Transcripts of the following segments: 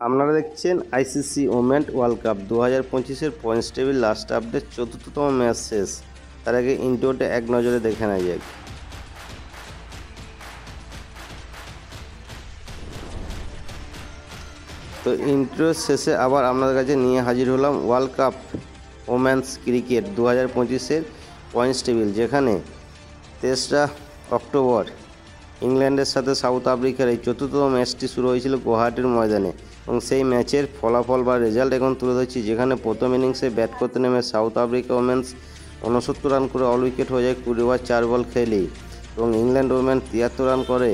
আপনারা দেখছেন ICC women world cup 2025-এর পয়েন্টস টেবিল লাস্ট আপডেট চতুর্থতম ম্যাচ শেষ। তার আগে ইন্ট্রোটা এক নজরে দেখে নেওয়া যাক। তো ইন্ট্রো শেষে আবার আপনাদের কাছে নিয়ে হাজির হলাম ওয়ার্ল্ড কাপ ওমেন্স ক্রিকেট 2025-এর পয়েন্টস টেবিল, যেখানে 23 অক্টোবর ইংল্যান্ডের সাথে সাউথ আফ্রিকার এই চতুর্থতম ম্যাচটি শুরু হয়েছিল গুয়াহাটির ময়দানে, এবং সেই ম্যাচের ফলাফল বা রেজাল্ট এখন তুলে ধরছি। যেখানে প্রথম ইনিংসে ব্যাট করতে নেমে সাউথ আফ্রিকা ওমেন্স 69 রান করে অল উইকেট হয়ে যায় 20 ওভার 4 বল খেলেই, এবং ইংল্যান্ড ওমেন 73 রান করে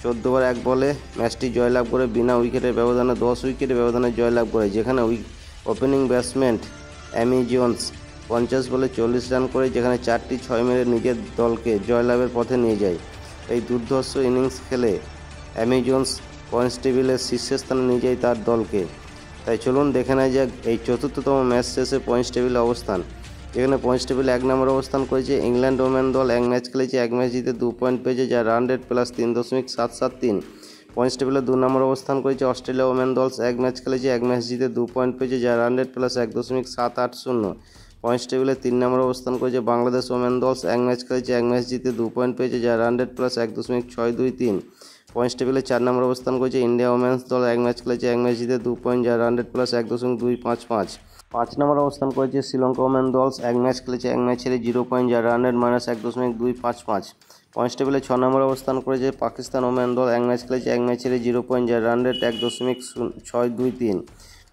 14 ওভার 1 বলে ম্যাচটি জয়লাভ করে বিনা উইকেটের ব্যবধানে 10 উইকেটের ব্যবধানে জয়লাভ করে। যেখানে ওপেনিং ব্যাটসম্যান অ্যামি জোন্স 50 বলে 40 রান করে যেখানে 4টি 6 মেরে নিজের দলকে জয়লাভের পথে নিয়ে যায়। এই দুর্ধর্ষ ইনিংস খেলে অ্যামি জোন্স পয়েন্টস টেবিলের শীর্ষস্থানে নিয়ে যায় তার দলকে। তাই চলুন দেখে নেওয়া যাক এই চতুর্থতম ম্যাচ শেষে পয়েন্টস টেবিলের অবস্থান। যেখানে পয়েন্টস টেবিলে 1 নম্বর অবস্থান করেছে ইংল্যান্ড ওমেন দল। 1 ম্যাচ খেলেছে, 1 ম্যাচ জিতে 2 পয়েন্ট পেয়েছে, যার রান রেট প্লাস 3.773। পয়েন্টস টেবিলে 2 নম্বর অবস্থান করেছে অস্ট্রেলিয়া ওমেন দল। 1 ম্যাচ খেলেছে, 1 ম্যাচ জিতে 2 পয়েন্ট পেয়েছে, যার রান রেট প্লাস 1.780। পয়েন্টস টেবিলে 3 নম্বর অবস্থান করেছে বাংলাদেশ ওমেন দল। 1 ম্যাচ খেলেছে, 1 ম্যাচ জিতে 2 পয়েন্ট পেয়েছে, যার রান রেট প্লাস 1.623। পয়েন্টস টেবিলে 4 নম্বর অবস্থান করেছে ইন্ডিয়া ওমেন্স দল। 1 ম্যাচ খেলেছে, 1 ম্যাচ জিতে 2 পয়েন্ট, যার রান রেট প্লাস 1.255। 5 নম্বর অবস্থান করেছে শ্রীলঙ্কা ওমেন দল। 1 ম্যাচ খেলেছে, 1 ম্যাচ ছেড়ে 0 পয়েন্ট, যার রান রেট মাইনাস 1.255। পয়েন্টস টেবিলে 6 নম্বর অবস্থান করেছে পাকিস্তান ওমেন দল। 1 ম্যাচ খেলেছে, 1 ম্যাচ ছেড়ে 0 পয়েন্ট, যার রান রেট 1.623।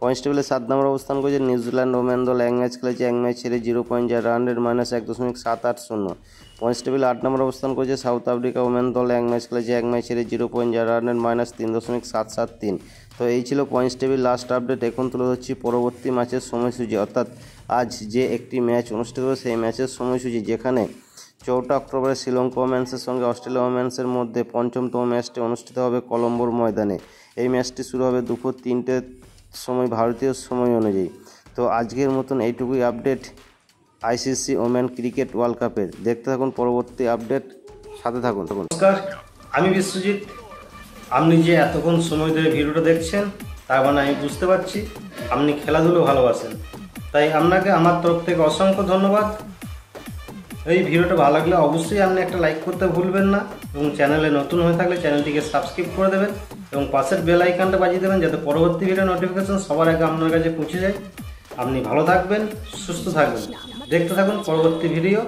পয়েন্টস টেবিলে 7 নম্বর অবস্থান করেছে নিউজিল্যান্ড ওমেন দল। 1 ম্যাচ খেলেছে, 1 ম্যাচ ছেড়ে 0 পয়েন্ট, যার রান রেট মাইনাস 1.780। পয়েন্টস টেবিলে 8 নম্বর অবস্থান করেছে সাউথ আফ্রিকা ওমেন দল। 1 ম্যাচ খেলেছে, 1 ম্যাচ ছেড়ে 0 পয়েন্ট, যার রান রেট মাইনাস 3.773। তো এই ছিল পয়েন্টস টেবিল লাস্ট আপডেট। এখন তুলে ধরছি পরবর্তী ম্যাচের সময়সূচি, অর্থাৎ আজ যে একটি ম্যাচ অনুষ্ঠিত হবে সেই ম্যাচের সময়সূচি। যেখানে 4 অক্টোবরে শ্রীলঙ্কা ওমেন্সের সঙ্গে অস্ট্রেলিয়া ওমেন্সের মধ্যে 5ম ম্যাচটি অনুষ্ঠিত হবে কলম্বোর ময়দানে। এই ম্যাচটি শুরু হবে দুপুর 3টের সময়, ভারতীয় সময় অনুযায়ী। তো আজকের মতন এইটুকুই update ICC women cricket world কাপের। দেখতে থাকুন পরবর্তী আপডেট, সাথে থাকুন। নমস্কার, আমি বিশ্বজিৎ। আপনি যে এতক্ষণ সময় ধরে ভিডিওটা দেখছেন তার মানে আমি বুঝতে পারছি আপনি খেলাধুলো ভালোবাসেন। তাই আপনাকে আমার তরফ থেকে অসংখ্য ধন্যবাদ। এই ভিডিওটা ভালো লাগলে অবশ্যই আপনি একটা লাইক করতে ভুলবেন না, এবং চ্যানেলে নতুন হয়ে থাকলে চ্যানেলটিকে সাবস্ক্রাইব করে দেবেন এবং পাশের বেল আইকনটা বাজিয়ে দেবেন, যাতে পরবর্তী ভিডিও নোটিফিকেশন সবার আগে আপনার কাছে পৌঁছে যায়। আপনি ভালো থাকবেন, সুস্থ থাকবেন। দেখতে থাকুন পরবর্তী ভিডিও।